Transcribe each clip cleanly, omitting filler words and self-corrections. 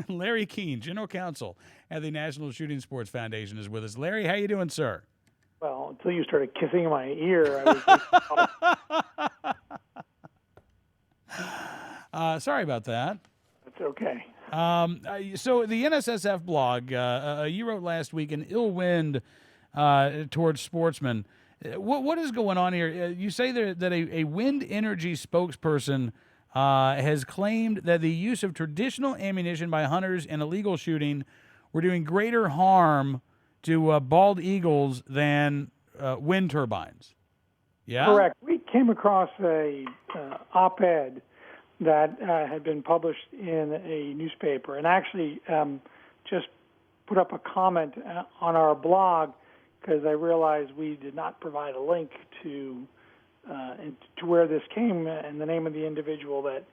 Larry Keene, General Counsel at the National Shooting Sports Foundation, is with us. Larry, how you doing, sir? Well, until you started kissing my ear, I was Sorry about that. It's okay. So the NSSF blog, you wrote last week, an ill wind towards sportsmen. What is going on here? You say that a wind energy spokesperson has claimed that the use of traditional ammunition by hunters in illegal shooting were doing greater harm to bald eagles than wind turbines. Yeah? Correct. We came across a op-ed that had been published in a newspaper, and actually just put up a comment on our blog because I realized we did not provide a link to where this came and the name of the individual that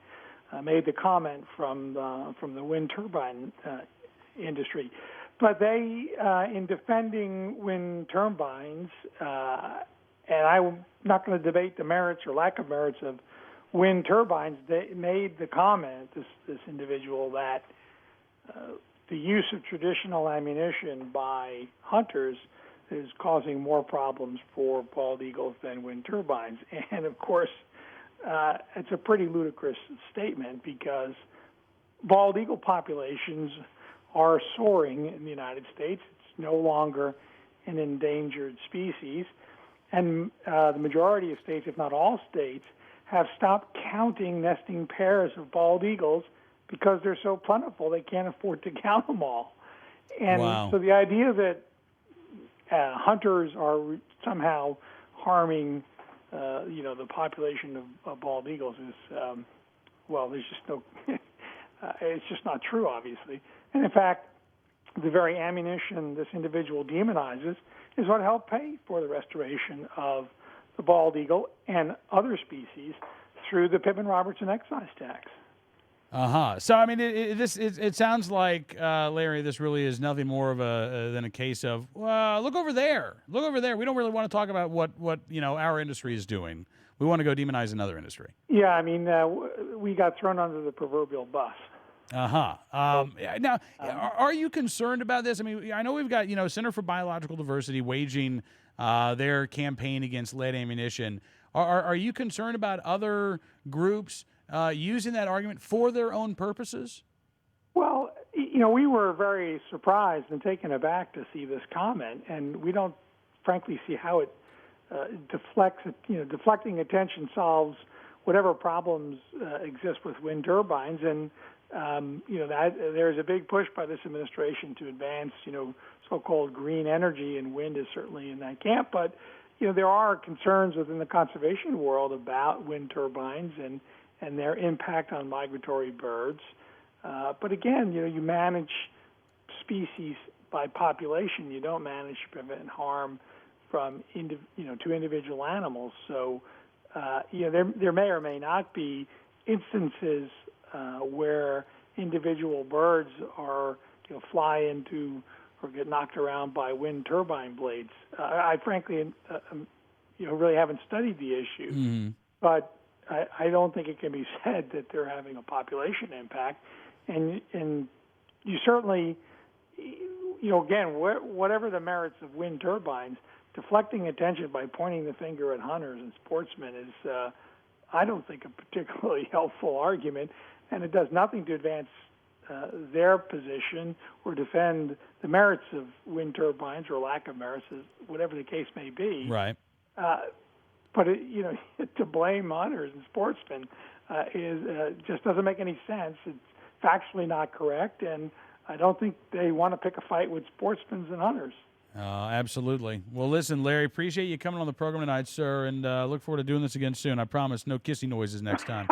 made the comment from the wind turbine industry. But they, in defending wind turbines, and I'm not going to debate the merits or lack of merits of wind turbines, they made the comment, this individual, that the use of traditional ammunition by hunters is causing more problems for bald eagles than wind turbines. And, of course, it's a pretty ludicrous statement because bald eagle populations are soaring in the United States. It's no longer an endangered species. And the majority of states, if not all states, have stopped counting nesting pairs of bald eagles because they're so plentiful they can't afford to count them all. And Wow. So the idea that hunters are somehow harming, the population of bald eagles is, there's just no, it's just not true, obviously. And in fact, the very ammunition this individual demonizes is what helped pay for the restoration of the bald eagle and other species through the Pittman-Robertson excise tax. So I mean, it sounds like, Larry, this really is nothing more of than a case of look over there. Look over there. We don't really want to talk about what our industry is doing. We want to go demonize another industry. Yeah, I mean, we got thrown under the proverbial bus. Now, are you concerned about this? I mean, I know we've got Center for Biological Diversity waging their campaign against lead ammunition. Are you concerned about other groups using that argument for their own purposes? Well, we were very surprised and taken aback to see this comment, and we don't, frankly, see how it deflects. Deflecting attention solves whatever problems exist with wind turbines, and that there's a big push by this administration to advance, so-called green energy, and wind is certainly in that camp. But there are concerns within the conservation world about wind turbines and their impact on migratory birds. But again, you manage species by population. You don't manage to prevent harm from to individual animals. So there may or may not be instances where individual birds are fly into or get knocked around by wind turbine blades. I frankly really haven't studied the issue, but I don't think it can be said that they're having a population impact. And you certainly, again, whatever the merits of wind turbines, deflecting attention by pointing the finger at hunters and sportsmen is, I don't think, a particularly helpful argument, and it does nothing to advance their position or defend the merits of wind turbines or lack of merits, whatever the case may be. Right. But to blame hunters and sportsmen just doesn't make any sense. It's factually not correct, and I don't think they want to pick a fight with sportsmen and hunters. Absolutely. Well, listen, Larry, appreciate you coming on the program tonight, sir, and look forward to doing this again soon. I promise, no kissing noises next time.